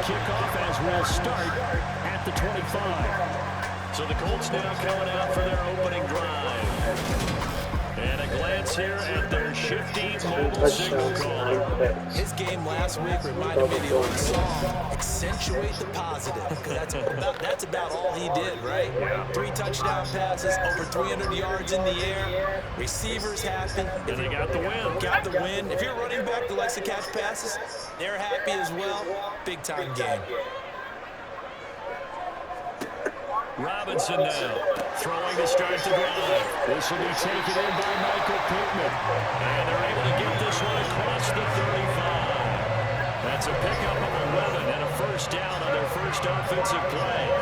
kickoff as we'll start at the 25. So the Colts now coming out for their opening drive. And a glance here at their shifty mobile signal caller. His game last week reminded me of the old song, Accentuate the Positive. Because that's about all he did, right? Yeah. 3 touchdown passes, over 300 yards in the air. Receivers happy. And they got the win. Got the win. If you're a running back that likes to catch passes, they're happy as well. Big-time game. Robinson now, throwing to start the drive. This will be taken in by Michael Pittman. And they're able to get this one across the 35. That's a pickup of 11 and a first down on their first offensive play.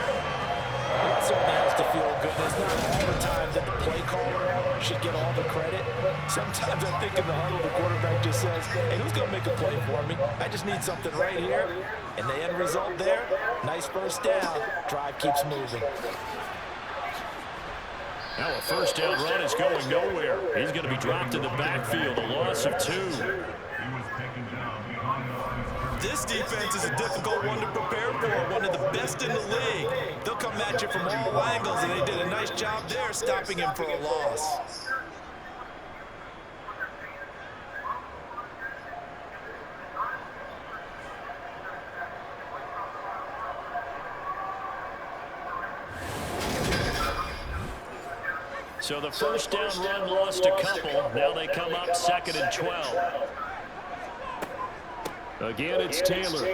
That certainly has to feel good. It's not all the time that the play caller should get all the credit. Sometimes I think in the huddle, the quarterback just says, hey, who's going to make a play for me? I just need something right here. And the end result there, nice first down. Drive keeps moving. Now a first down run is going nowhere. He's going to be dropped in the backfield, a loss of 2. This defense is a difficult one to prepare for, one of the best in the league. They'll come at you from all angles, and they did a nice job there stopping him for a loss. So the first down run lost a couple. Now they come up 2nd and 12. Again, it's Taylor.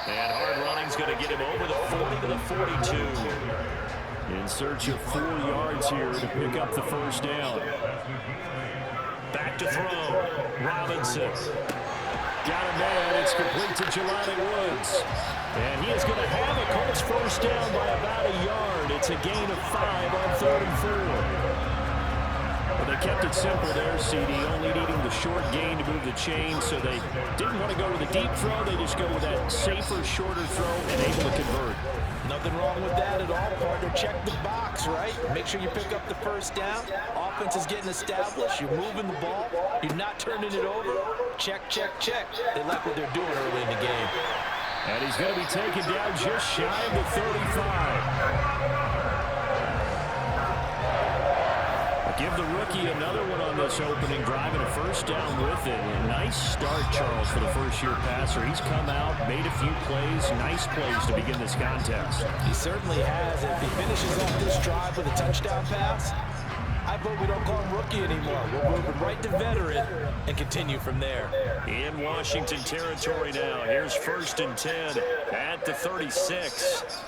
And hard running's going to get him over the 40 to the 42. In search of 4 yards here to pick up the first down. Back to throw. Robinson. Got a man. It's complete to Jelani Woods. And he is going to have a Colts first down by about a yard. It's a gain of 5 on 3rd and 4. Well, they kept it simple there, CD, only needing the short gain to move the chain, so they didn't want to go with a deep throw. They just go with that safer, shorter throw and able to convert. Nothing wrong with that at all, partner. Check the box, right? Make sure you pick up the first down. Offense is getting established. You're moving the ball. You're not turning it over. Check, check, check. They like what they're doing early in the game. And he's going to be taken down just shy of the 35. Give the rookie another one on this opening drive and a first down with it. A nice start, Charles, for the first-year passer. He's come out, made a few plays, nice plays to begin this contest. He certainly has. If he finishes off this drive with a touchdown pass, I vote we don't call him rookie anymore. We'll move it right to veteran and continue from there. In Washington territory now. Here's 1st and 10 at the 36.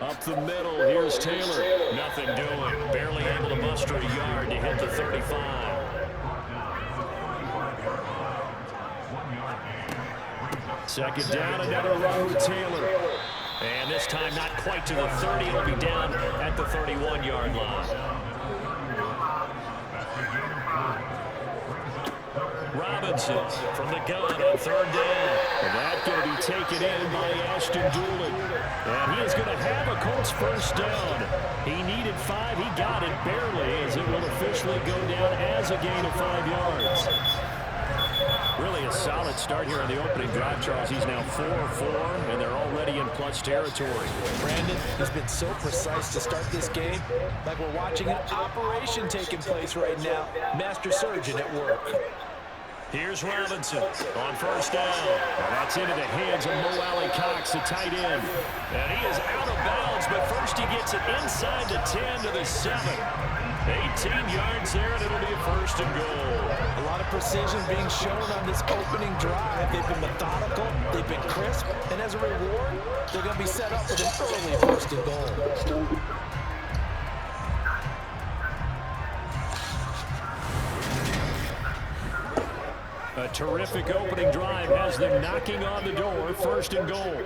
Up the middle, here's Taylor. Nothing doing. Barely able to muster a yard to hit the 35. Second down, another run with Taylor. And this time not quite to the 30. It'll be down at the 31-yard line. Robinson from the gun on 3rd down. And that's going to be taken in by Ashton Dulin. And he is going to have a Colts first down. He needed 5. He got it barely as it will officially go down as a gain of 5 yards. Really a solid start here on the opening drive, Charles. He's now 4-4, and they're already in plus territory. Brandon has been so precise to start this game, like we're watching an operation taking place right now. Master surgeon at work. Here's Robinson on first down. And that's into the hands of Mo Alley-Cox, the tight end. And he is out of bounds, but first he gets it inside the 10 to the 7. 18 yards there, and it'll be a 1st and goal. A lot of precision being shown on this opening drive. They've been methodical, they've been crisp, and as a reward, they're going to be set up with an early 1st and goal. A terrific opening drive has them knocking on the door, 1st and goal.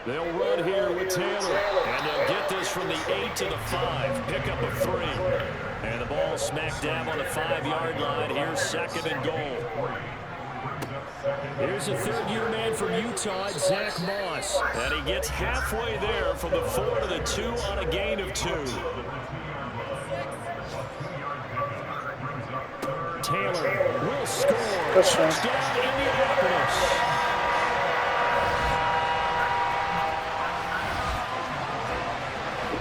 They'll run here with Taylor, and they'll get this from the 8 to the 5, pick up a 3. And the ball smack dab on the 5-yard line. Here's 2nd and goal. Here's a 3rd-year man from Utah, Zach Moss. And he gets halfway there from the 4 to the 2 on a gain of 2. Taylor will score. Touchdown. Touchdown, Indianapolis.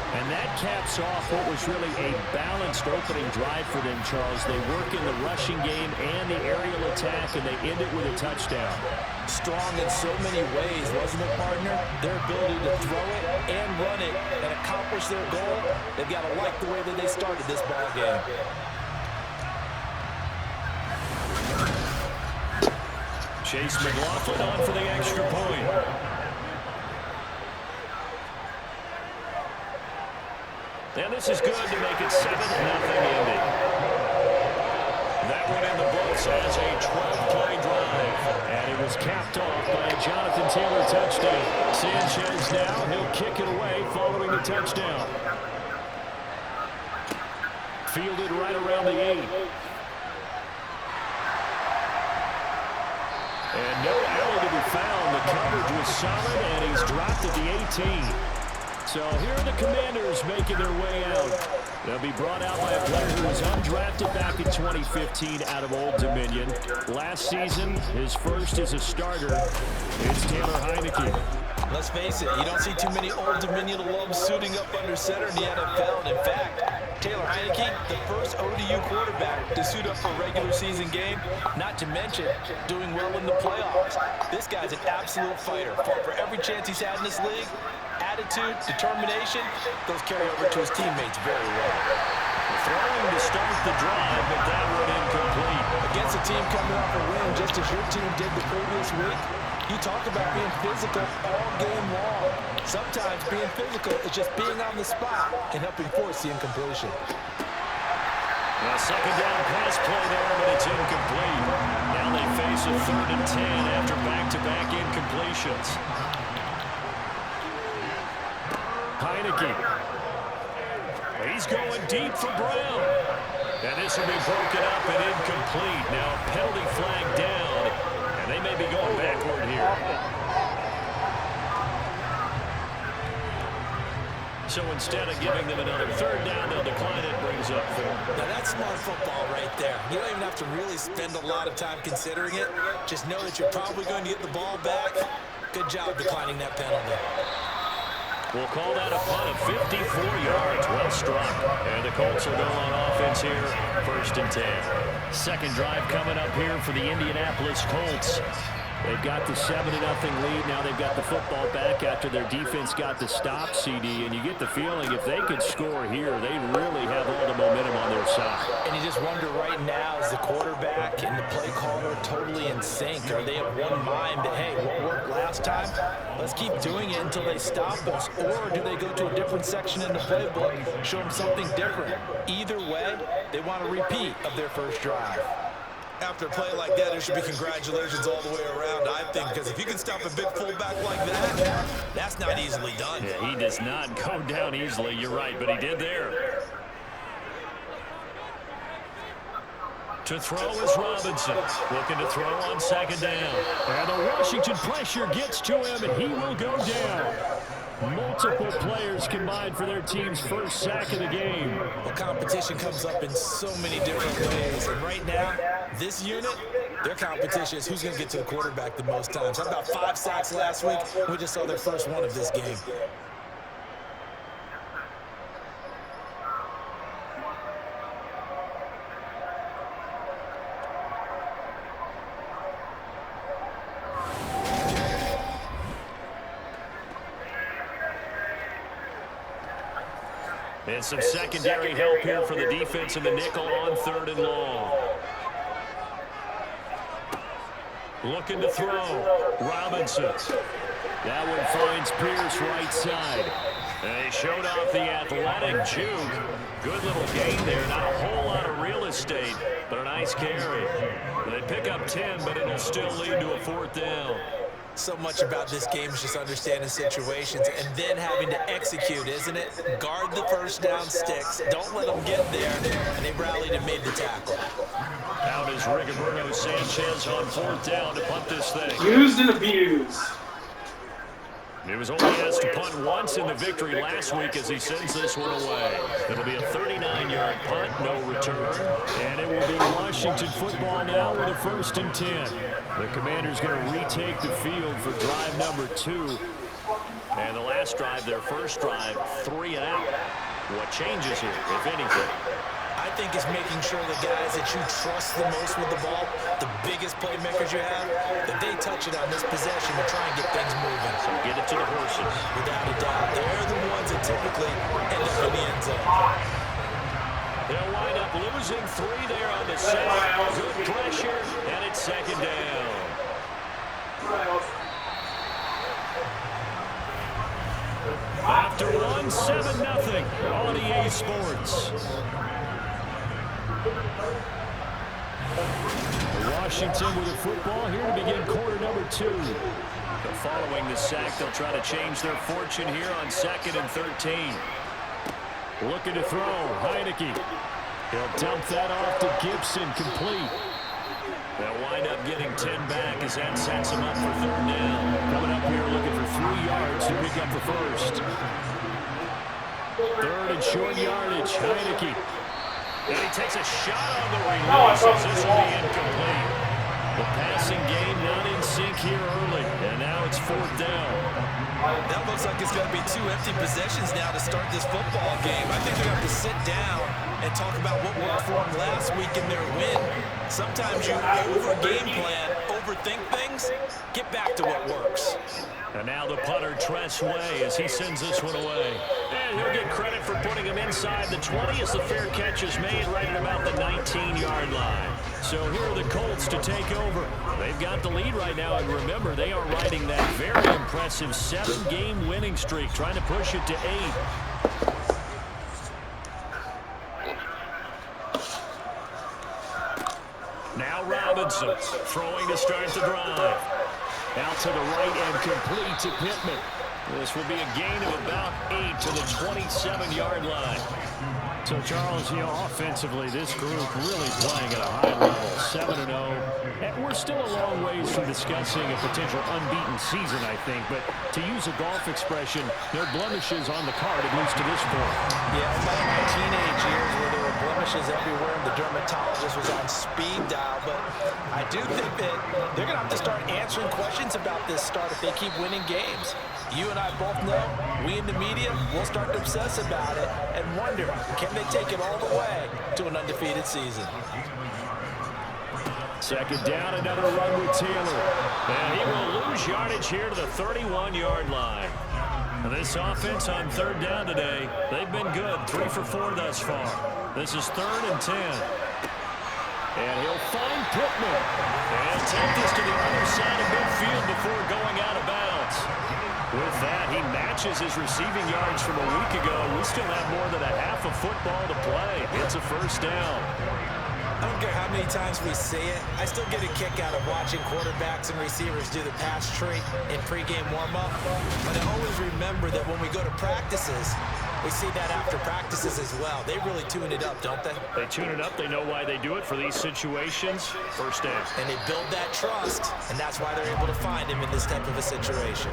And that caps off what was really a balanced opening drive for them, Charles. They work in the rushing game and the aerial attack, and they end it with a touchdown. Strong in so many ways, wasn't it, partner? Their ability to throw it and run it and accomplish their goal, they've got to like the way that they started this ball game. Chase McLaughlin on for the extra point. And this is good to make it 7-0 Indy. That one in the books as a 12-play drive. And it was capped off by a Jonathan Taylor touchdown. Sanchez now, he'll kick it away following the touchdown. Fielded right around the 8. And no alley to be found. The coverage was solid, and he's dropped at the 18. So here are the Commanders making their way out. They'll be brought out by a player who was undrafted back in 2015 out of Old Dominion. Last season, his first as a starter. It's Taylor Heinicke. Let's face it, you don't see too many Old Dominion alums suiting up under center in the NFL. And in fact, Taylor Heinicke, the first ODU quarterback to suit up for a regular season game, not to mention doing well in the playoffs. This guy's an absolute fighter. Fought for every chance he's had in this league. Attitude, determination, those carry over to his teammates very well. Throwing to start the drive, but that one incomplete. Against a team coming off a win, just as your team did the previous week, you talk about being physical all game long. Sometimes being physical is just being on the spot and helping force the incompletion. A second down pass play there, but it's incomplete. Now they face a 3rd and 10 after back-to-back incompletions. Heinicke. He's going deep for Brown. And this will be broken up and incomplete. Now penalty flag down, and they may be going backward here. So instead of giving them another 3rd down, they'll decline it, brings up 4. Now that's smart football right there. You don't even have to really spend a lot of time considering it. Just know that you're probably going to get the ball back. Good job declining that penalty. We'll call that a punt of 54 yards. Well struck. And the Colts will go on offense here. 1st and 10. Second drive coming up here for the Indianapolis Colts. They've got the 7-0 lead. Now they've got the football back after their defense got the stop, CD. And you get the feeling if they could score here, they really have all the momentum on their side. And you just wonder right now, is the quarterback and the play caller totally in sync? Are they of one mind that, hey, what worked last time? Let's keep doing it until they stop us. Or do they go to a different section in the playbook, show them something different? Either way, they want a repeat of their first drive. After a play like that, there should be congratulations all the way around, I think, because if you can stop a big fullback like that, that's not easily done. Yeah, he does not go down easily, you're right, but he did there. To throw is Robinson, looking to throw on 2nd down. And the Washington pressure gets to him, and he will go down. Multiple players combined for their team's first sack of the game. Well, competition comes up in so many different ways. And right now, this unit, their competition is who's going to get to the quarterback the most times. How about 5 sacks last week? We just saw their first one of this game. And some secondary help here for the defense in the nickel on 3rd and long. Looking to throw. Robinson. That one finds Pierce right side. And they showed off the athletic juke. Good little gain there. Not a whole lot of real estate, but a nice carry. They pick up 10, but it'll still lead to a 4th down. So much about this game is just understanding situations and then having to execute, isn't it? Guard the first down sticks. Don't let them get there. And they rallied and made the tackle. Out is Rigoberto Sanchez on 4th down to punt this thing. Used and abused. He was only asked to punt once in the victory last week as he sends this one away. It'll be a 39-yard punt, no return. And it will be Washington football now with a 1st and 10. The Commanders going to retake the field for drive number 2. And the last drive, their first drive, 3 and out. What changes here, if anything? I think it's making sure the guys that you trust the most with the ball, the biggest playmakers you have, that they touch it on this possession to try and get things moving. So get it to the horses. Without a doubt. They're the ones that typically end up in the end zone. They'll wind up losing 3 there on the set. Good pressure, and it's 2nd down. After 1, 7-0 on EA Sports. Washington with the football here to begin quarter number 2. Following the sack, they'll try to change their fortune here on 2nd and 13. Looking to throw, Heineke. He'll dump that off to Gibson, complete. They'll wind up getting 10 back as that sets them up for 3rd down. Coming up here looking for 3 yards to pick up the first. 3rd and short yardage, Heineke. And he takes a shot on the release as this will be incomplete. The passing game not in sync here early, and now it's 4th down. That looks like it's going to be 2 empty possessions now to start this football game. I think they're going to have to sit down and talk about what worked for them last week in their win. Sometimes you over-game plan, overthink things, get back to what works. And now the punter, Tress Way, as he sends this one away. And he'll get credit for putting him inside the 20 as the fair catch is made right at about the 19-yard line. So here are the Colts to take over. They've got the lead right now, and remember, they are riding that very impressive 7-game winning streak, trying to push it to 8. Now Robinson throwing to start the drive. Out to the right and complete to Pittman. This will be a gain of about 8 to the 27-yard line. So, Charles, offensively, this group really playing at a high level, 7-0. And we're still a long ways from discussing a potential unbeaten season, I think. But to use a golf expression, there are blemishes on the card, at least to this point. Yeah, in my teenage years where there were blemishes everywhere and the dermatologist was on speed dial. But I do think that they're going to have to start answering questions about this start if they keep winning games. You and I both know, we in the media, will start to obsess about it and wonder, can they take it all the way to an undefeated season? 2nd down, another run with Taylor. And he will lose yardage here to the 31-yard line. This offense on 3rd down today, they've been good, 3 for 4 thus far. This is 3rd and 10. And he'll find Pittman. And take this to the other side of midfield before going out of bounds. With that, he matches his receiving yards from a week ago. We still have more than a half of football to play. It's a 1st down. I don't care how many times we say it, I still get a kick out of watching quarterbacks and receivers do the pass tree in pregame warm-up. But I always remember that when we go to practices, we see that after practices as well. They really tune it up, don't they? They tune it up. They know why they do it for these situations. 1st down. And they build that trust, and that's why they're able to find him in this type of a situation.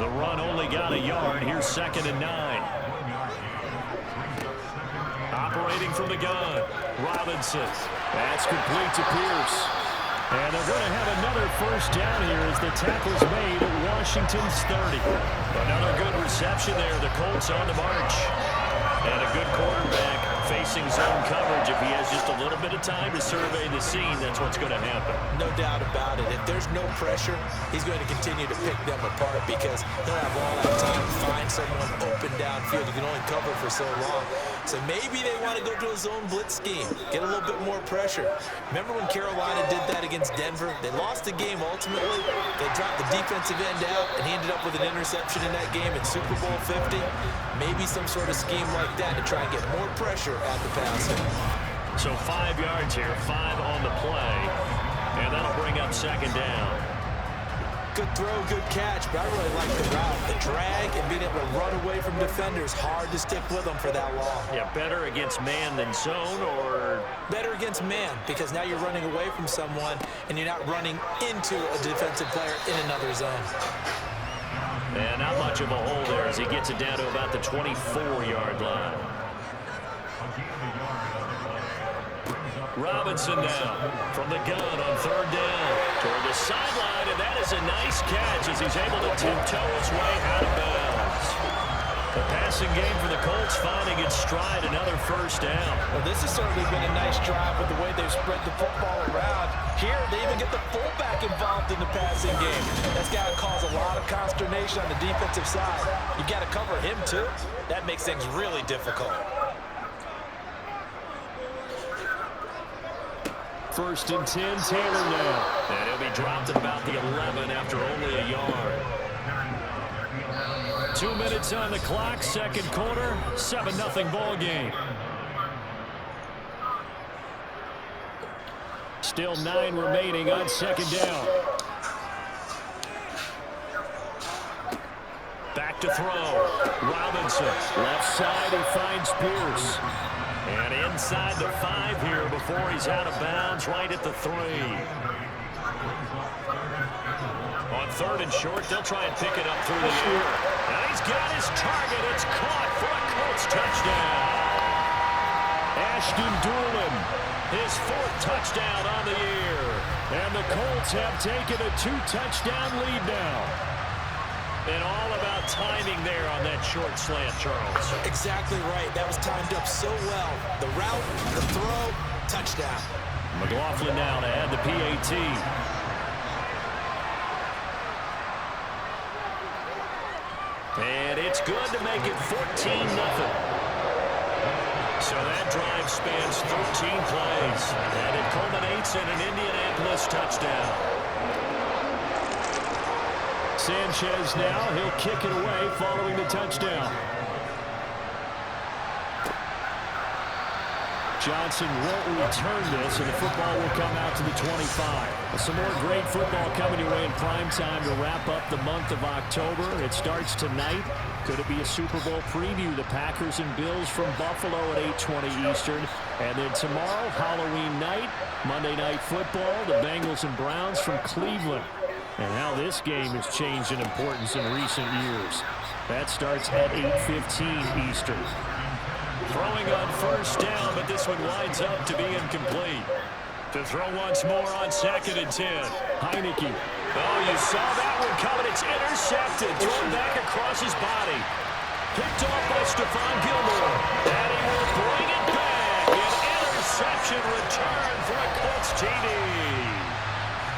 The run only got a yard. Here's 2nd and 9. Operating from the gun, Robinson. That's complete to Pierce. And they're going to have another 1st down here as the tackle's made at Washington's 30. Another good reception there. The Colts on the march. And a good quarterback facing zone coverage. If he has just a little bit of time to survey the scene, that's what's going to happen. No doubt about it. If there's no pressure, he's going to continue to pick them apart because he'll have all that time to find someone open downfield. You can only cover for so long. So maybe they want to go to a zone blitz scheme, get a little bit more pressure. Remember when Carolina did that against Denver? They lost the game ultimately. They dropped the defensive end out, and he ended up with an interception in that game in Super Bowl 50. Maybe some sort of scheme like that to try and get more pressure at the passer. So 5 yards here, 5 on the play, and that'll bring up 2nd down. Good throw, good catch, but I really like the route. The drag and being able to run away from defenders, hard to stick with them for that long. Yeah, better against man than zone, or? Better against man, because now you're running away from someone and you're not running into a defensive player in another zone. And not much of a hole there as he gets it down to about the 24-yard line. Robinson now from the gun on third down toward the sideline, and that is a nice catch as he's able to tiptoe his way out of bounds. The passing game for the Colts finding its stride, another first down. Well, this has certainly been a nice drive with the way they've spread the football around. Here, they even get the fullback involved in the passing game. That's got to cause a lot of consternation on the defensive side. You got to cover him, too. That makes things really difficult. First and 10, Taylor now. And he'll be dropped at about the 11 after only a yard. 2 minutes on the clock, second quarter, 7-0 ball game. Still 9 remaining on second down. Back to throw. Robinson, left side, he finds Pierce. And inside the 5 here before he's out of bounds, right at the 3. On third and short, they'll try and pick it up through the air. And he's got his target. It's caught for a Colts touchdown. Ashton Dulin, his 4th touchdown on the year. And the Colts have taken a 2-touchdown lead now. And all about timing there on that short slant, Charles. Exactly right. That was timed up so well. The route, the throw, touchdown. McLaughlin now to add the PAT. And it's good to make it 14-0. So that drive spans 13 plays. And it culminates in an Indianapolis touchdown. Sanchez now, he'll kick it away following the touchdown. Johnson won't return this, and the football will come out to the 25. Some more great football coming your way in prime time to wrap up the month of October. It starts tonight. Could it be a Super Bowl preview? The Packers and Bills from Buffalo at 8:20 Eastern. And then tomorrow, Halloween night, Monday Night Football, the Bengals and Browns from Cleveland. And how this game has changed in importance in recent years. That starts at 8:15 Eastern. Throwing on first down, but this one winds up to be incomplete. To throw once more on 2nd and 10. Heineke. Oh, you saw that one coming. It's intercepted. Thrown back across his body. Picked off by Stephon Gilmore. And he will bring it back. An interception return for a Colts TD.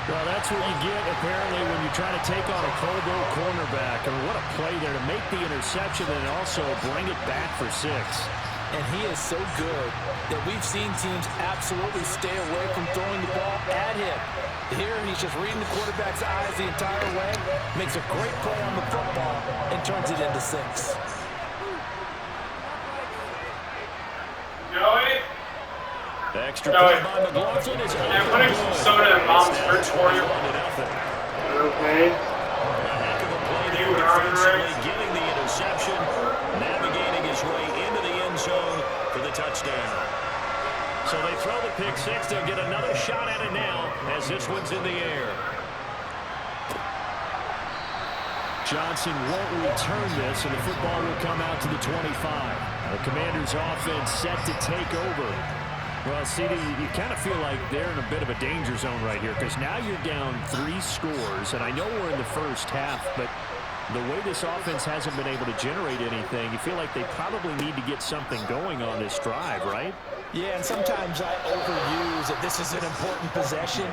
Well, that's what you get, apparently, when you try to take on a Pro Bowl cornerback. I mean, what a play there to make the interception and also bring it back for 6. And he is so good that we've seen teams absolutely stay away from throwing the ball at him. Here, he's just reading the quarterback's eyes the entire way, makes a great play on the football, and turns it into 6. Joey? The extra point by McLaughlin is I'm putting some soda in Mom's fridge for you. Okay. You Getting the interception, navigating his way into the end zone for the touchdown. So they throw the pick 6. They'll get another shot at it now as this one's in the air. Johnson won't return this, and the football will come out to the 25. The Commanders' offense set to take over. Well, CD, you kind of feel like they're in a bit of a danger zone right here because now you're down 3 scores, and I know we're in the first half, but the way this offense hasn't been able to generate anything, you feel like they probably need to get something going on this drive, right? Yeah, and sometimes I overuse that this is an important possession.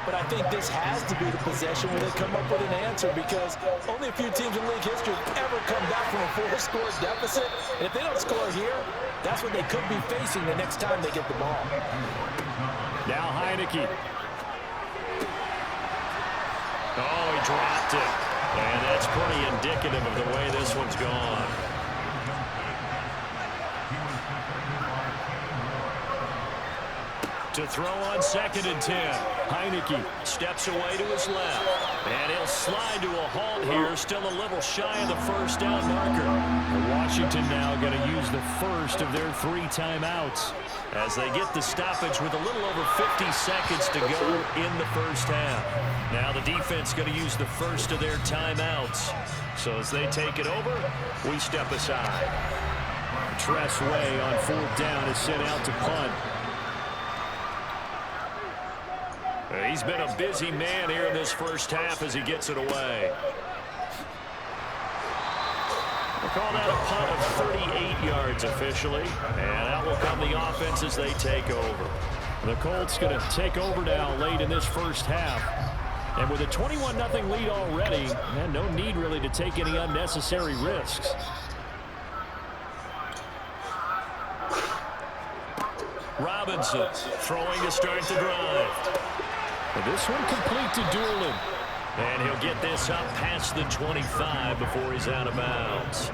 But I think this has to be the possession where they come up with an answer because only a few teams in league history have ever come back from a 4-score deficit. And if they don't score here, that's what they could be facing the next time they get the ball. Now Heineke. Oh, he dropped it. And that's pretty indicative of the way this one's gone. To to throw on 2nd and 10. Heineke steps away to his left. And he'll slide to a halt here, still a little shy of the first down marker. And Washington now going to use the first of their 3 timeouts as they get the stoppage with a little over 50 seconds to go in the first half. Now the defense going to use the first of their timeouts. So as they take it over, we step aside. Tress Way on 4th down is sent out to punt. He's been a busy man here in this first half as he gets it away. We'll call that a punt of 38 yards officially. And that will come the offense as they take over. The Colts going to take over now late in this first half. And with a 21-0 lead already, man, no need really to take any unnecessary risks. Robinson throwing to start the drive. And this one complete to Doolin. And he'll get this up past the 25 before he's out of bounds.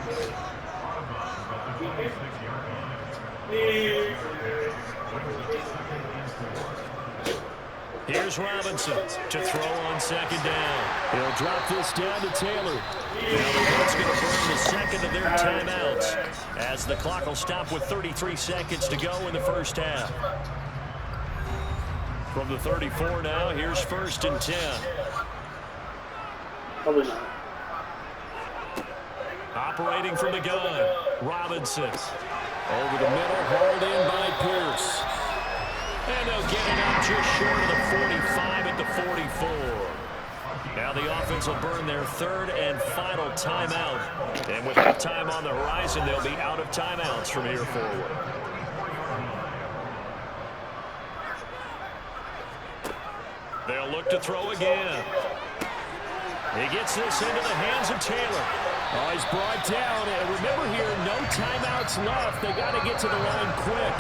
Here's Robinson to throw on 2nd down. He'll drop this down to Taylor. Now the Colts going to burn the 2nd of their timeouts as the clock will stop with 33 seconds to go in the first half. From the 34 now, here's 1st and 10. Probably not. Operating from the gun, Robinson. Over the middle, hauled in by Pierce. And they'll get it out just short of the 45 at the 44. Now the offense will burn their 3rd and final timeout. And with that time on the horizon, they'll be out of timeouts from here forward. They'll look to throw again. He gets this into the hands of Taylor. Oh, he's brought down. And remember here, no timeouts left. They got to get to the line quick.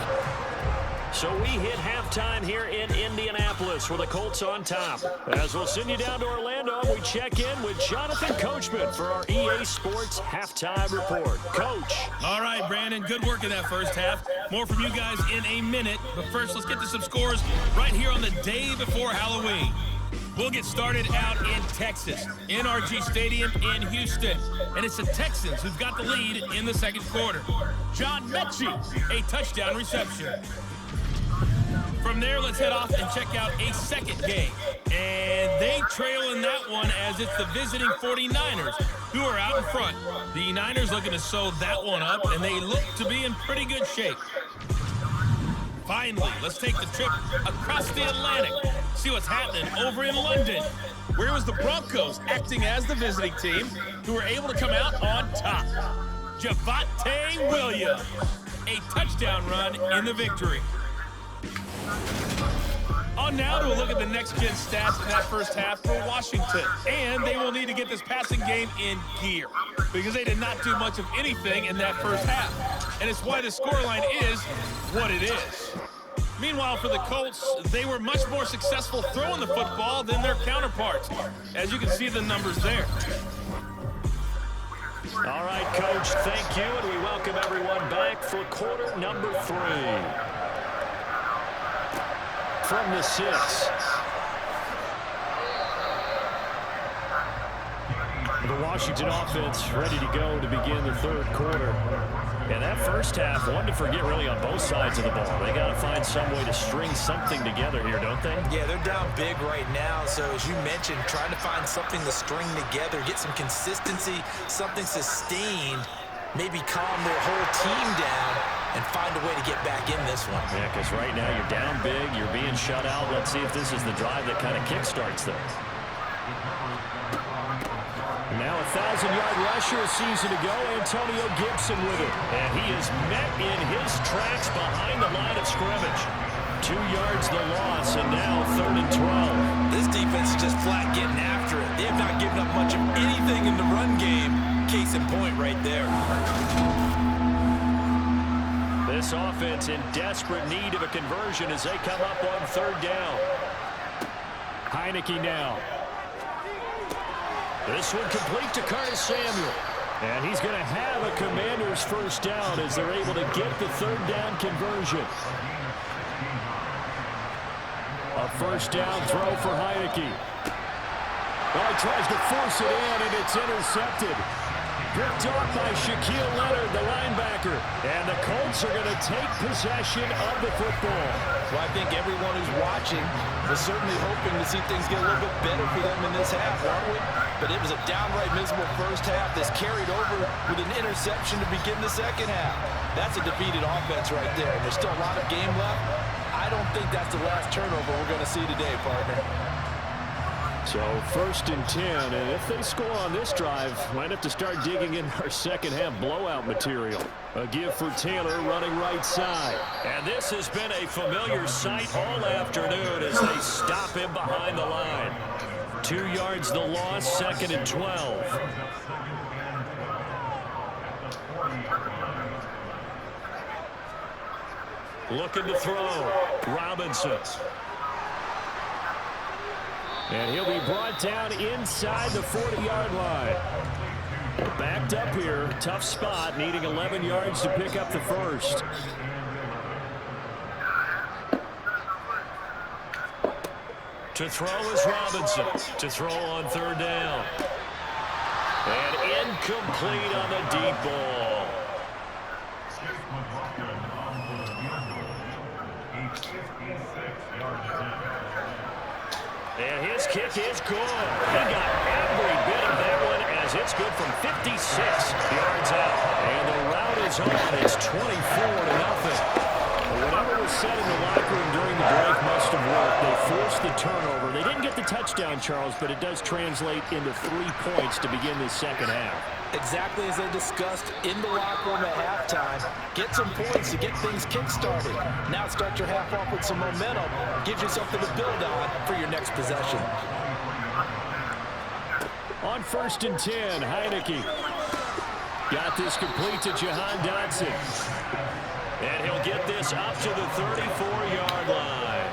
So we hit halftime here in Indianapolis with the Colts on top. As we'll send you down to Orlando, we check in with Jonathan Coachman for our EA Sports Halftime Report. Coach. All right, Brandon, good work in that first half. More from you guys in a minute. But first, let's get to some scores right here on the day before Halloween. We'll get started out in Texas, NRG Stadium in Houston. And it's the Texans who've got the lead in the second quarter. John Mechie, a touchdown reception. From there, let's head off and check out a second game. And they trail in that one as it's the visiting 49ers who are out in front. The Niners looking to sew that one up, and they look to be in pretty good shape. Finally, let's take the trip across the Atlantic, see what's happening over in London, where it was the Broncos acting as the visiting team who were able to come out on top. Javonte Williams, a touchdown run in the victory. On now to a look at the next-gen stats in that first half for Washington. And they will need to get this passing game in gear because they did not do much of anything in that first half. And it's why the scoreline is what it is. Meanwhile, for the Colts, they were much more successful throwing the football than their counterparts. As you can see the numbers there. All right, Coach, thank you. And we welcome everyone back for quarter number 3. From the 6. The Washington offense ready to go to begin the third quarter. And that first half, one to forget really on both sides of the ball. They got to find some way to string something together here, don't they? Yeah, they're down big right now. So as you mentioned, trying to find something to string together, get some consistency, something sustained, maybe calm their whole team down and find a way to get back in this one. Yeah, because right now you're down big, you're being shut out. Let's see if this is the drive that kind of kickstarts them. Now a 1,000-yard rusher a season ago, Antonio Gibson with it. And he is met in his tracks behind the line of scrimmage. 2 yards the loss, and now 3rd and 12. This defense is just flat getting after it. They have not given up much of anything in the run game. Case in point right there. This offense in desperate need of a conversion as they come up on 3rd down. Heineke now. This one complete to Curtis Samuel. And he's going to have a Commander's first down as they're able to get the 3rd down conversion. A first down throw for Heineke. Well, he tries to force it in, and it's intercepted. Picked off by Shaquille Leonard, the linebacker. And the Colts are going to take possession of the football. Well, I think everyone who's watching was certainly hoping to see things get a little bit better for them in this half, aren't we? But it was a downright miserable first half that's carried over with an interception to begin the second half. That's a defeated offense right there. And there's still a lot of game left. I don't think that's the last turnover we're going to see today, partner. So 1st and 10, and if they score on this drive, might have to start digging in our second half blowout material. A give for Taylor running right side. And this has been a familiar sight all afternoon as they stop him behind the line. 2 yards the loss, 2nd and 12. Looking to throw. Robinson. And he'll be brought down inside the 40-yard line. Backed up here. Tough spot, needing 11 yards to pick up the first. To throw is Robinson. To throw on 3rd down. And incomplete on the deep ball. And his kick is good. He got every bit of that one as it's good from 56 yards out. And the route is on. It's 24-0. Whatever was said in the locker room during the break must have worked. They forced the turnover. They didn't get the touchdown, Charles, but it does translate into 3 points to begin this second half. Exactly as they discussed in the locker room at halftime. Get some points to get things kick-started. Now start your half off with some momentum. Gives you something to build on for your next possession. On 1st and 10, Heineke. Got this complete to Jahan Dotson. And he'll get this up to the 34-yard line.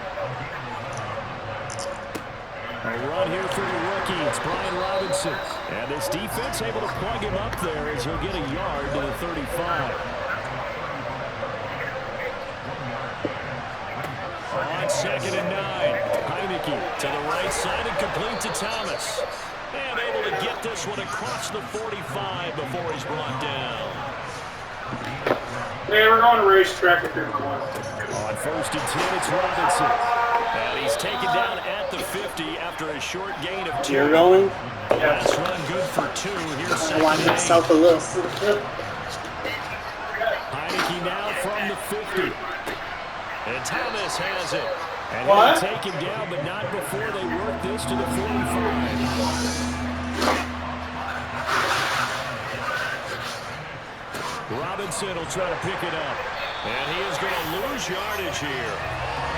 A run here for the rookie. It's Brian Robinson. And this defense able to plug him up there as he'll get a yard to the 35. On 2nd and 9, Heineke to the right side and complete to Thomas. And able to get this one across the 45 before he's brought down. Hey, we're going to racetrack at this point. On 1st and 10, it's Robinson. And he's taken down at the 50 after a short gain of 2. You're rolling? Last run good for 2. Here's 2nd I want and 8. myself a little. Heineke now from the 50. And Thomas has it. And What? he'll take him down, but not before they work this to the 45. Robinson will try to pick it up. And he is going to lose yardage here.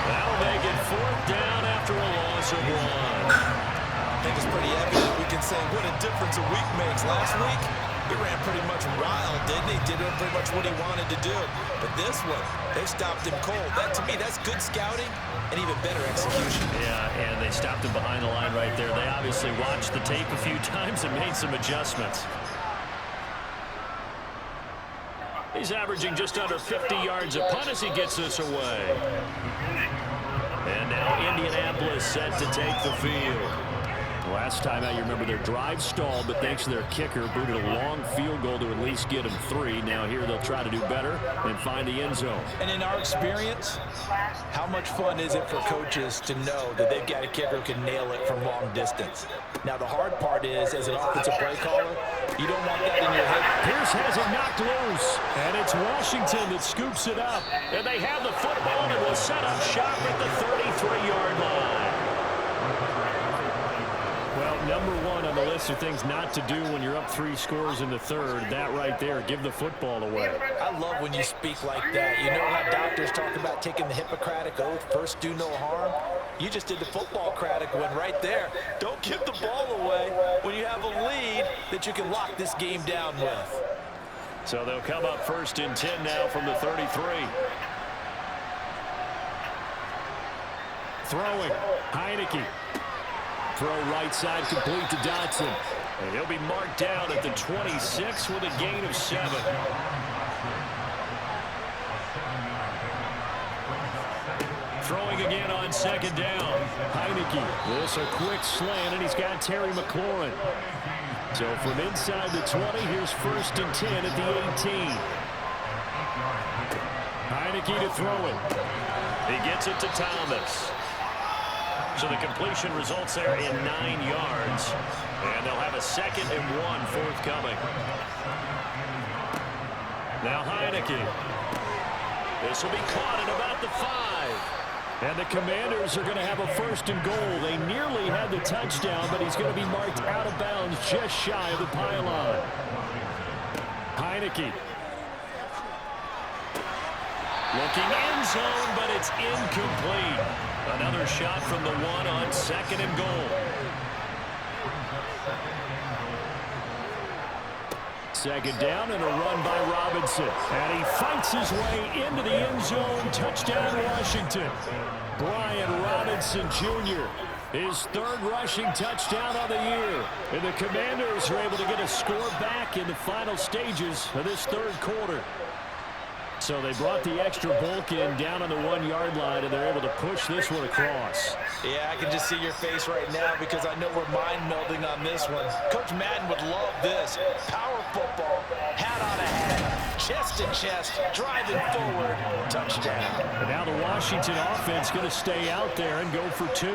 That'll make it 4th down after a loss of 1. I think it's pretty evident we can say what a difference a week makes. Last week, he ran pretty much wild, didn't he? Did pretty much what he wanted to do. But this one, they stopped him cold. That, to me, that's good scouting and even better execution. Yeah, and they stopped him behind the line right there. They obviously watched the tape a few times and made some adjustments. He's averaging just under 50 yards a punt as he gets this away. And now Indianapolis set to take the field. Last time out, you remember their drive stalled, but thanks to their kicker, booted a long field goal to at least get them 3. Now here they'll try to do better and find the end zone. And in our experience, how much fun is it for coaches to know that they've got a kicker who can nail it from long distance? Now the hard part is, as an offensive play caller, you don't want that in your head. Pierce has it knocked loose, and it's Washington that scoops it up. And they have the football and will set up shop at the 33-yard line. Well, number 1 on the list of things not to do when you're up 3 scores in the third, that right there, give the football away. I love when you speak like that. You know how doctors talk about taking the Hippocratic Oath, first do no harm? You just did the football-cratic one right there. Don't give the ball away when you have a lead that you can lock this game down with. So they'll come up 1st and 10 now from the 33. Throwing, Heineke. Throw right side complete to Dotson. And he'll be marked down at the 26 with a gain of 7. Throwing again on second down. Heineke. This a quick slant, and he's got Terry McLaurin. So from inside the 20, here's 1st and 10 at the 18. Heineke to throw it. He gets it to Thomas. So the completion results there in 9 yards. And they'll have a 2nd and 1 forthcoming. Now Heineke. This will be caught at about the 5. And the Commanders are going to have a 1st and goal. They nearly had the touchdown, but he's going to be marked out of bounds just shy of the pylon. Heineke. Looking end zone, but it's incomplete. Another shot from the 1 on 2nd and goal. 2nd down and a run by Robinson. And he fights his way into the end zone. Touchdown, Washington. Brian Robinson Jr. His 3rd rushing touchdown of the year. And the Commanders are able to get a score back in the final stages of this 3rd quarter. So they brought the extra bulk in down on the 1-yard line, and they're able to push this one across. Yeah, I can just see your face right now because I know we're mind-melding on this one. Coach Madden would love this. Power football, hat on a hat, chest to chest, driving forward, touchdown. And now the Washington offense going to stay out there and go for 2.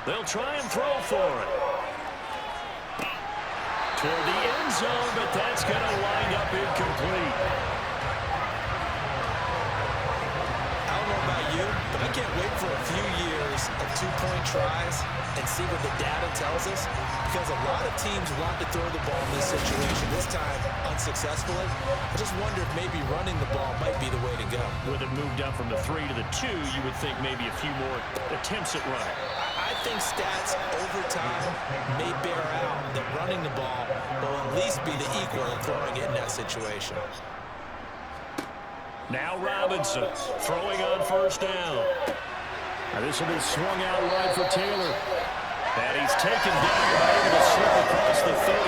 They'll try and throw for it. Toward the end zone, but that's going to wind up incomplete. But I can't wait for a few years of 2-point tries and see what the data tells us, because a lot of teams want to throw the ball in this situation, this time unsuccessfully. I just wonder if maybe running the ball might be the way to go. With it moved up from the 3 to the 2, you would think maybe a few more attempts at running. I think stats over time may bear out that running the ball will at least be the equal of throwing it in that situation. Now Robinson throwing on 1st down. Now this will be swung out wide for Taylor. And he's taken down by able to slip across the 35.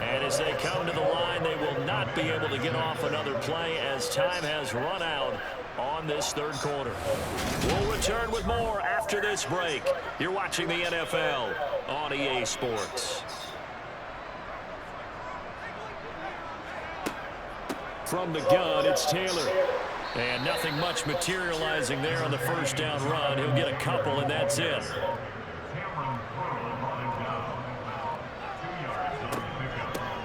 And as they come to the line, they will not be able to get off another play as time has run out on this 3rd quarter. We'll return with more after this break. You're watching the NFL on EA Sports. From the gun, it's Taylor. And nothing much materializing there on the 1st down run. He'll get a couple, and that's it.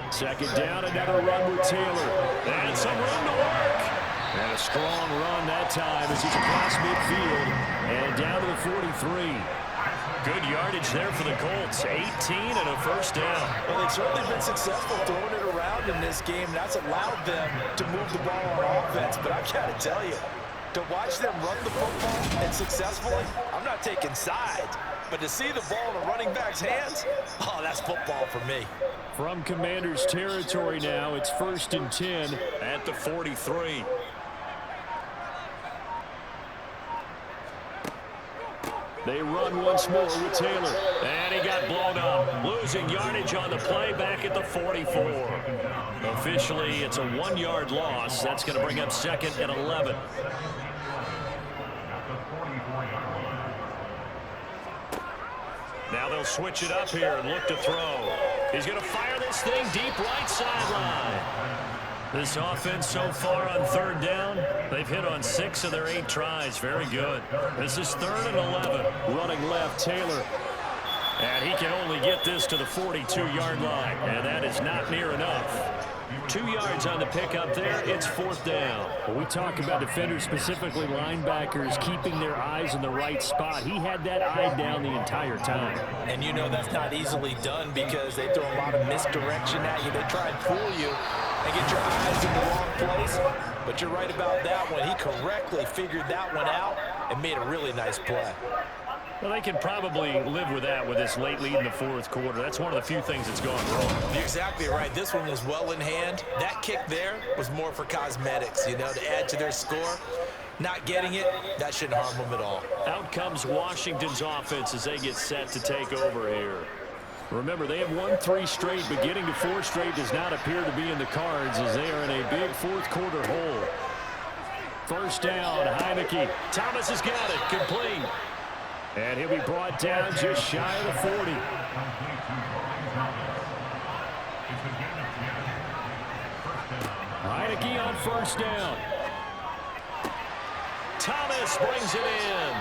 Second down, another run with Taylor. And some room to work. And a strong run that time as he's across midfield and down to the 43. Good yardage there for the Colts. 18 and a 1st down. Well, they've certainly been successful throwing it around in this game. That's allowed them to move the ball on offense. But I've got to tell you, to watch them run the football and successfully, I'm not taking sides. But to see the ball in a running back's hands, oh, that's football for me. From Commanders territory now, it's 1st and 10 at the 43. They run once more with Taylor. And he got blown up. Losing yardage on the play back at the 44. Officially, it's a 1-yard loss. That's going to bring up 2nd and 11. Now they'll switch it up here and look to throw. He's going to fire this thing deep right sideline. This offense so far on 3rd down, they've hit on 6 of their 8 tries. Very good. This is 3rd and 11. Running left, Taylor. And he can only get this to the 42-yard line. And that is not near enough. 2 yards on the pickup there. It's 4th down. Well, we talk about defenders, specifically linebackers, keeping their eyes in the right spot. He had that eye down the entire time. And you know that's not easily done because they throw a lot of misdirection at you. They try and fool you and get your eyes in the wrong place. But you're right about that one. He correctly figured that one out and made a really nice play. Well, they can probably live with that with this late lead in the 4th quarter. That's one of the few things that's gone wrong. You're exactly right. This one was well in hand. That kick there was more for cosmetics, you know, to add to their score. Not getting it, that shouldn't harm them at all. Out comes Washington's offense as they get set to take over here. Remember, they have won 3 straight, but getting to 4 straight does not appear to be in the cards as they are in a big fourth-quarter hole. First down, Heineke. Thomas has got it, complete. And he'll be brought down just shy of the 40. Heineke on first down. Thomas brings it in.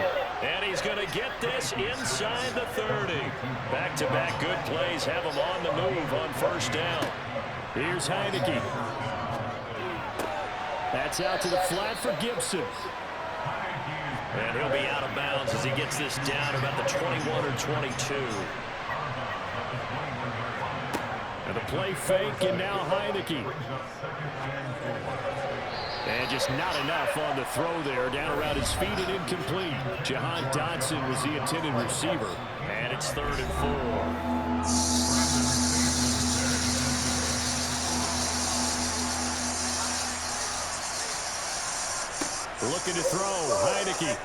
And he's going to get this inside the 30. Back-to-back good plays have him on the move on first down. Here's Heineke. That's out to the flat for Gibson. And he'll be out of bounds as he gets this down about the 21 or 22. And a play fake, and now Heineke. And just not enough on the throw there. Down around his feet and incomplete. Jahan Dotson was the intended receiver. And it's 3rd and 4. Looking to throw, Heineke.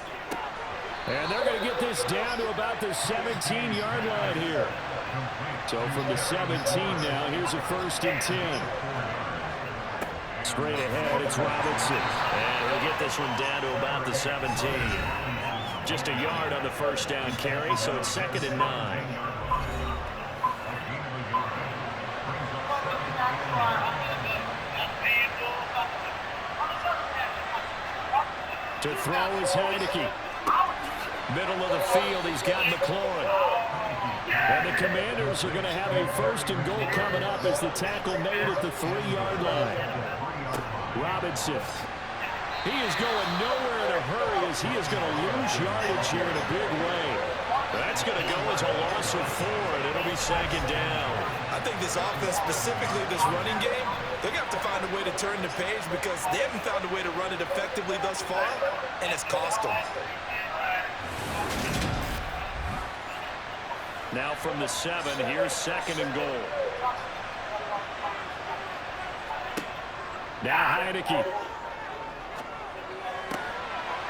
And they're going to get this down to about the 17-yard line here. So from the 17 now, here's a 1st and 10. Straight ahead, it's Robinson. And he'll get this one down to about the 17. Just a yard on the first down carry, so it's 2nd and 9. To throw is Heineke. Middle of the field, he's got McLaurin. And the Commanders are going to have a 1st and goal coming up as the tackle made at the 3-yard line. Robinson. He is going nowhere in a hurry as he is going to lose yardage here in a big way. That's going to go as a loss of 4, and it'll be 2nd down. I think this offense, specifically this running game, they're going to have to find a way to turn the page because they haven't found a way to run it effectively thus far, and it's cost them. Now from the 7, here's 2nd and goal. Now Heineke.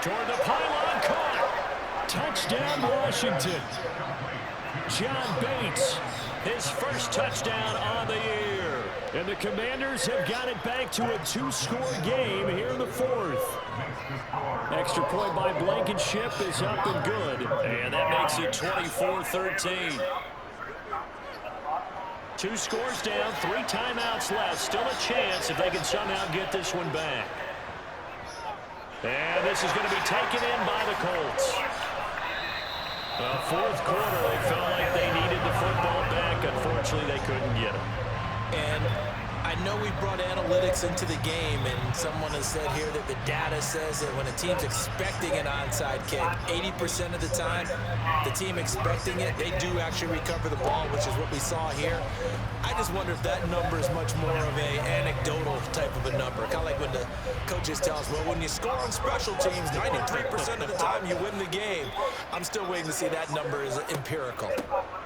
Toward the pylon, caught. Touchdown, Washington. John Bates, his first touchdown on the year. And the Commanders have got it back to a 2-score game here in the 4th. Extra point by Blankenship is up and good. And that makes it 24-13. 2 scores down, 3 timeouts left. Still a chance if they can somehow get this one back. And this is going to be taken in by the Colts. The 4th quarter, they felt like they needed the football back. Unfortunately, they couldn't get it. And I know we brought analytics into the game, and someone has said here that the data says that when a team's expecting an onside kick, 80% of the time, the team expecting it, they do actually recover the ball, which is what we saw here. I just wonder if that number is much more of a anecdotal type of a number. Kind of like when the coaches tell us, well, when you score on special teams, 93% of the time you win the game. I'm still waiting to see that number is empirical.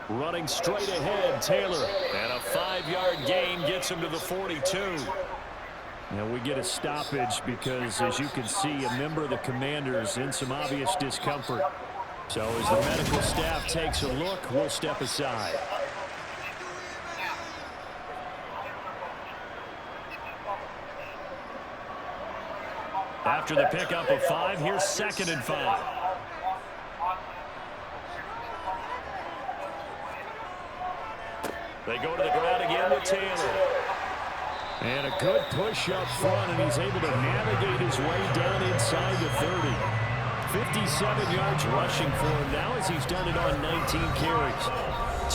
Running straight ahead, Taylor. And a 5-yard gain gets him to the 42. Now we get a stoppage because, as you can see, a member of the Commanders in some obvious discomfort. So as the medical staff takes a look, we'll step aside. After the pickup of 5, here's 2nd and 5. They go to the ground again with Taylor. And a good push up front, and he's able to navigate his way down inside the 30. 57 yards rushing for him now as he's done it on 19 carries.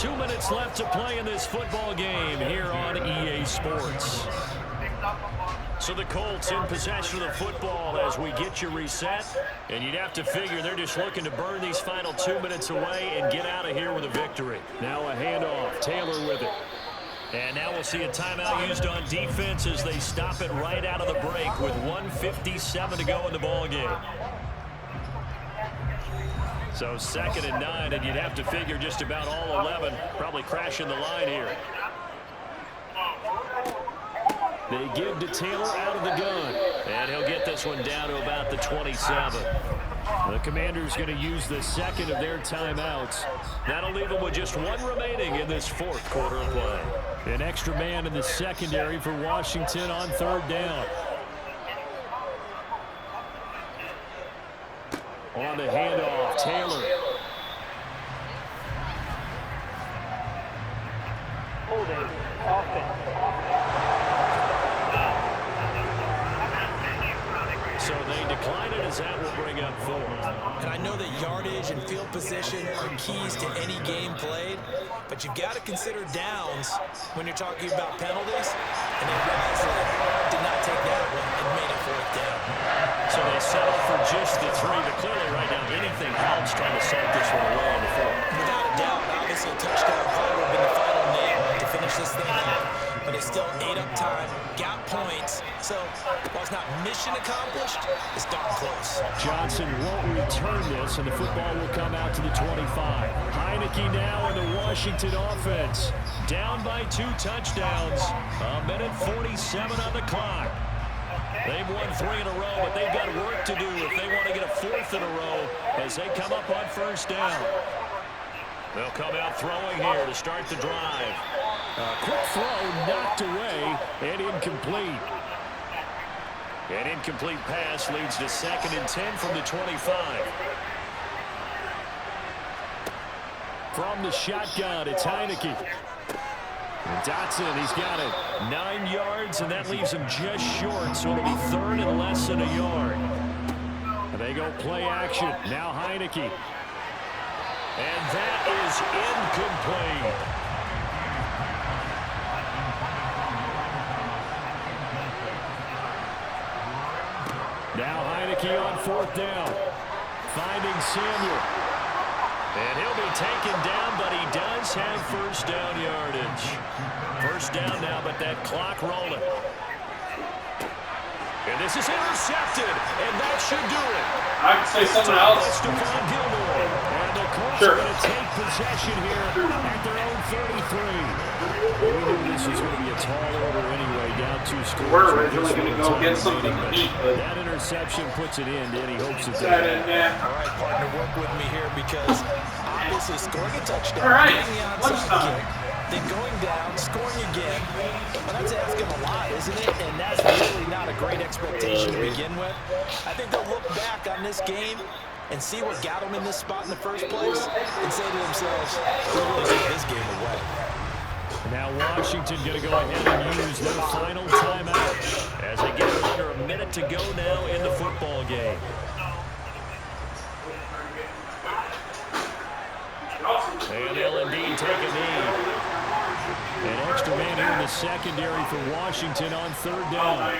2 minutes left to play in this football game here on EA Sports. So the Colts in possession of the football as we get you reset. And you'd have to figure they're just looking to burn these final 2 minutes away and get out of here with a victory. Now a handoff. Taylor with it. And now we'll see a timeout used on defense as they stop it right out of the break with 1:57 to go in the ball game. So 2nd and 9, and you'd have to figure just about all 11 probably crashing the line here. They give to Taylor out of the gun. And he'll get this one down to about the 27. The Commanders going to use the second of their timeouts. That'll leave them with just one remaining in this fourth quarter of play. An extra man in the secondary for Washington on third down. On the handoff, Taylor. Holding, offense. So they decline it as that will bring up fourth. And I know that yardage and field position are keys to any game played, but you've got to consider downs when you're talking about penalties. And they wisely did not take that one and made it fourth down. So they settle for just the 3, but clearly right now anything helps trying to salt this one away on the fourth. Without a doubt, obviously a touchdown probably would have been the final nail to finish this thing out. But it's still ate up time, got points. So while it's not mission accomplished, it's darn close. Johnson won't return this, and the football will come out to the 25. Heineke now in the Washington offense. Down by 2 touchdowns. A minute 47 on the clock. They've won 3 in a row, but they've got work to do if they want to get a 4th in a row as they come up on first down. They'll come out throwing here to start the drive. A quick throw knocked away and incomplete. An incomplete pass leads to 2nd and 10 from the 25. From the shotgun, it's Heineke. And Dotson, he's got it. 9 yards, and that leaves him just short, so it'll be 3rd and less than a yard. And they go play action. Now Heineke. And that is incomplete. Now Heineke on 4th down. Finding Samuel. And he'll be taken down, but he does have first down yardage. First down now, but that clock rolling. And this is intercepted, and that should do it. I can say something else. Stephon Gilmore. And the Colts Sure. are going to take possession here at their own 33. We knew this was going to be a tall order anyway, down 2 scores. We're originally going to go get something to eat, but that interception puts it in, and he hopes it's that in there. All right, partner, work with me here because obviously scoring a touchdown, All right, getting the onside lunchtime. kick, then going down, scoring again. Well, that's asking a lot, isn't it? And that's really not a great expectation to begin with. I think they'll look back on this game and see what got them in this spot in the first place and say to themselves, we really gave this game away. Now Washington going to go ahead and use their final timeout as they get under a minute to go now in the football game. And they'll indeed take a knee. An extra man here in the secondary for Washington on 3rd down.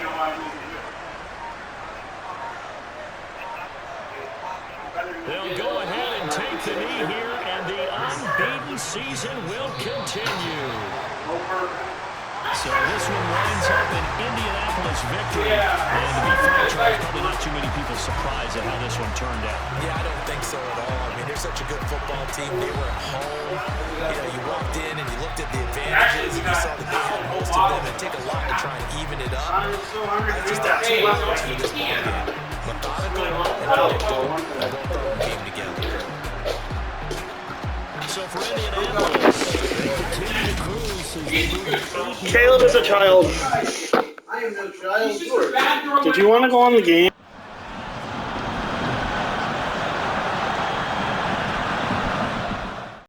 They'll go ahead and take the knee here, and the unbeaten season will continue. So this one winds up an Indianapolis victory. And to be frank, Charles, probably not too many people surprised at how this one turned out. Yeah, I don't think so at all. I mean, they're such a good football team. They were at home. You know, you walked in and you looked at the advantages and you saw that they had most of them. It'd take a lot to try and even it up. I just got 2 words for this ball game. Methodical and predictable. And both of them came together. So for Indianapolis, they continue to cruise as they move to 8. Caleb is a child. I am no child. Did you want to go on the game?